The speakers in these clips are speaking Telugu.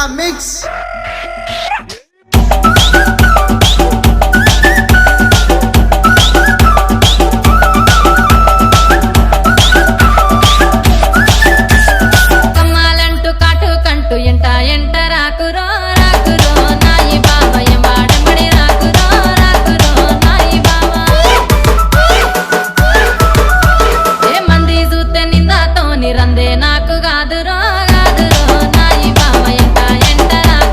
mix. కమ్మాలంటూ కాటు కంటూ ఎంట ఎంట రాకురో రాకురో నాయి బావ ఎంబాడెంబడి రాకురో రాకురో నాయి బావ ఏ మంది చూస్తే నిందాతోని రందే నాకు గాదురో గాదురో నాయి బావ ఎంట ఎంట రాకురో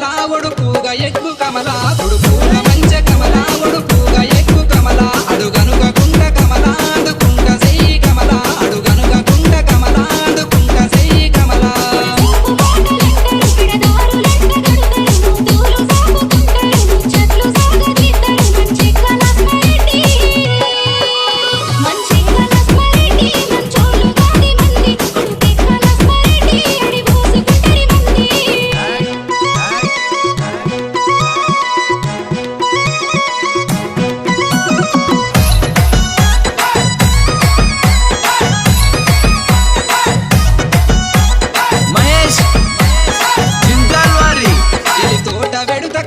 కమల ఒడుపుగా ఎక్కు కమల ఒడుపుగా మంచె కమల ఒడుపుగా ఎక్కు కమల అడుగనుక కుండ కమల ఆడుకుంట సెయ్యి కమల అడుగనుక కుండ కమల ఆడుకుంట సెయ్యి కమల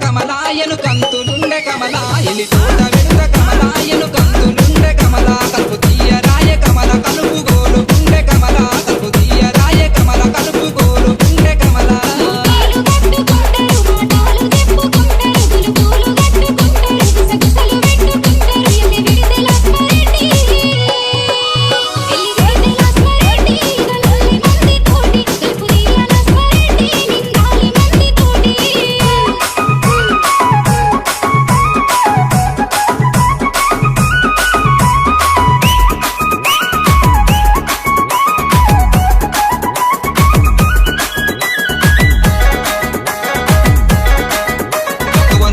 కమలాయను కంతులుండె కమల ఇలి తోట వెడుత కమలాయను కంతులుండె కమల కలుపు తీయరాయ కమల కలుపు గోలు గుండె కమల కలుపు తీయరాయ కమల కలుపు గోలు గుండె కమల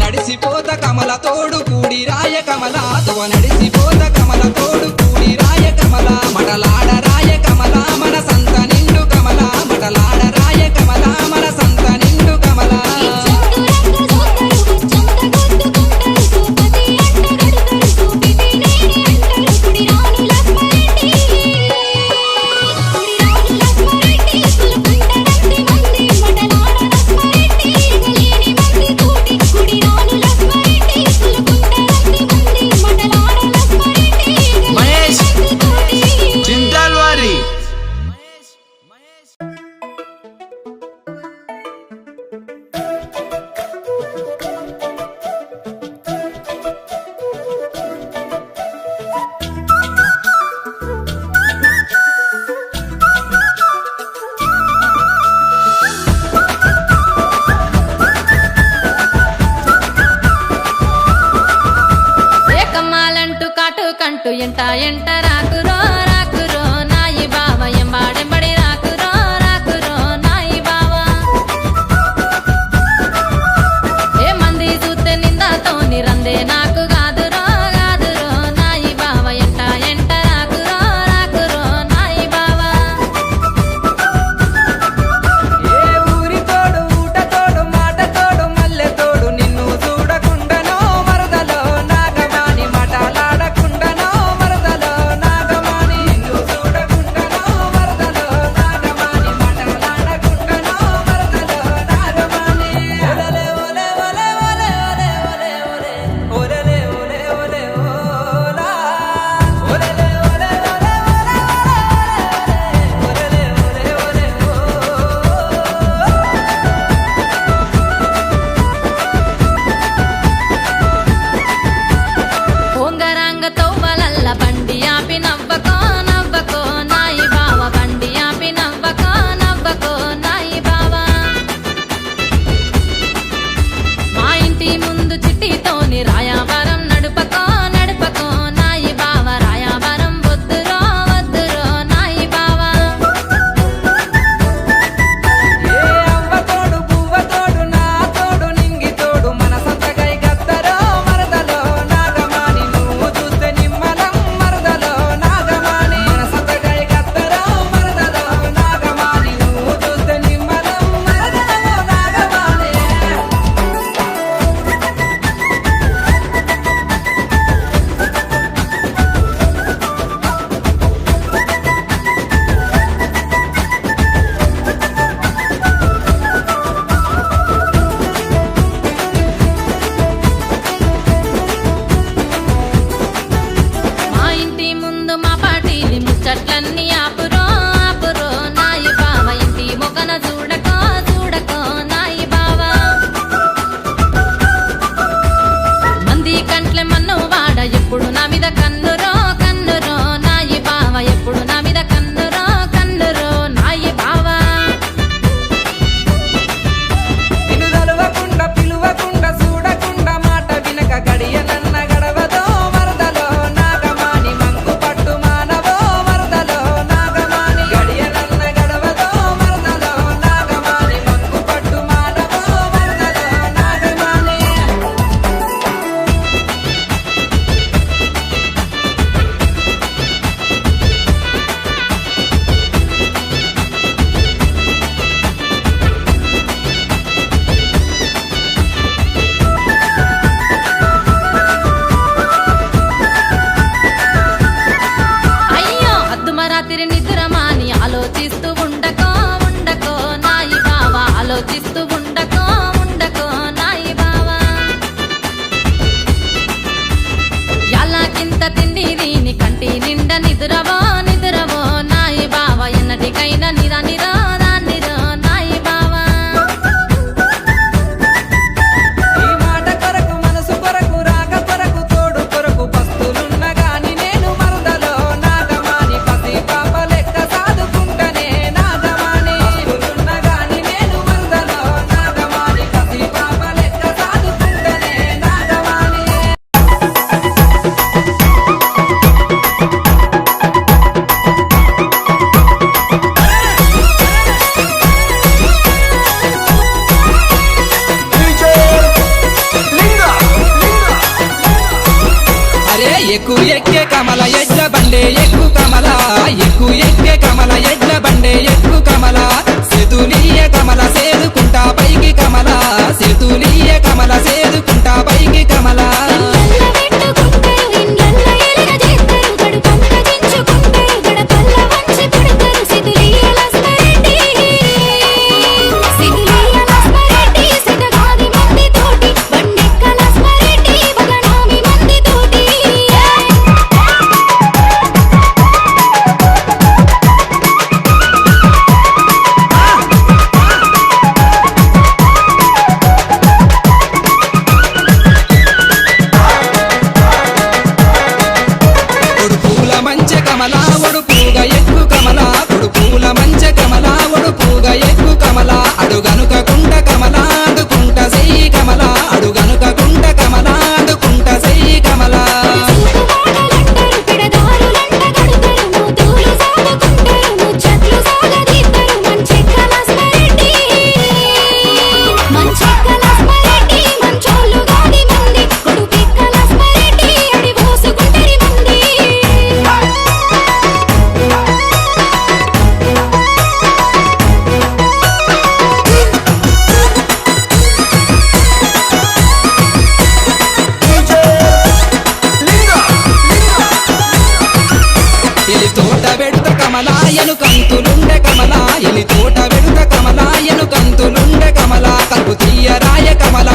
నడిసిపోత కమల తోడు కూడి రాయ కమల తువ నడిసిపోత కమల తోడు కూడి రాయ కమల మటలాడ రాయ కమల మన సంత నిండు కమల మటలాడ రాయ కమల మన సంత నిండు కమల కంటూ ఎంట ఎంట రాకురో రాకురో నాయి బావ ఎంబాడెంబడి రాకురో రాకురో నాయి బావ ఏ మంది చూస్తే నిందాతోని రందే నాకు గాదురో గాదురో నాయి బావ ఎంట ఎంట రాకురో రాకురో నాయి బావ ఏ ఊరి తోడు ఊట తోడు మాట తోడు మల్లె తోడు నిన్ను చూడకుండానో మరదలో నాగమాని మటలాడకుండానో మరదలో నాగమ ఎక్కు ఎక్కే కమల ఎడ్ల బండే ఎక్కు కమల ఎక్కు ఎక్కే కమల ఎడ్ల బండే ఎక్కు కమల సేతులీయ కమల సేదుకుంటా పైకి కమల సేతులీయ కమల సేదుకుంటా పైకి కమల మంచె కమల ఒడుపుగ ఎక్కు కమల కొడుపుల మంచె కమల ఒడుపుగ ఎక్కు కమల అడుగనుక కుంట కమల అడుకుంట సెయ్యి కమల అడుగనుక కుంట కమల అడుకుంట సెయ్యి కమల ఎలి తోట వెడుత కమలాయను కంతులుండె కమల ఎలి తోట వెడుత కమలాయను కంతులుండె కమల కలుపు తీయ రాయ కమల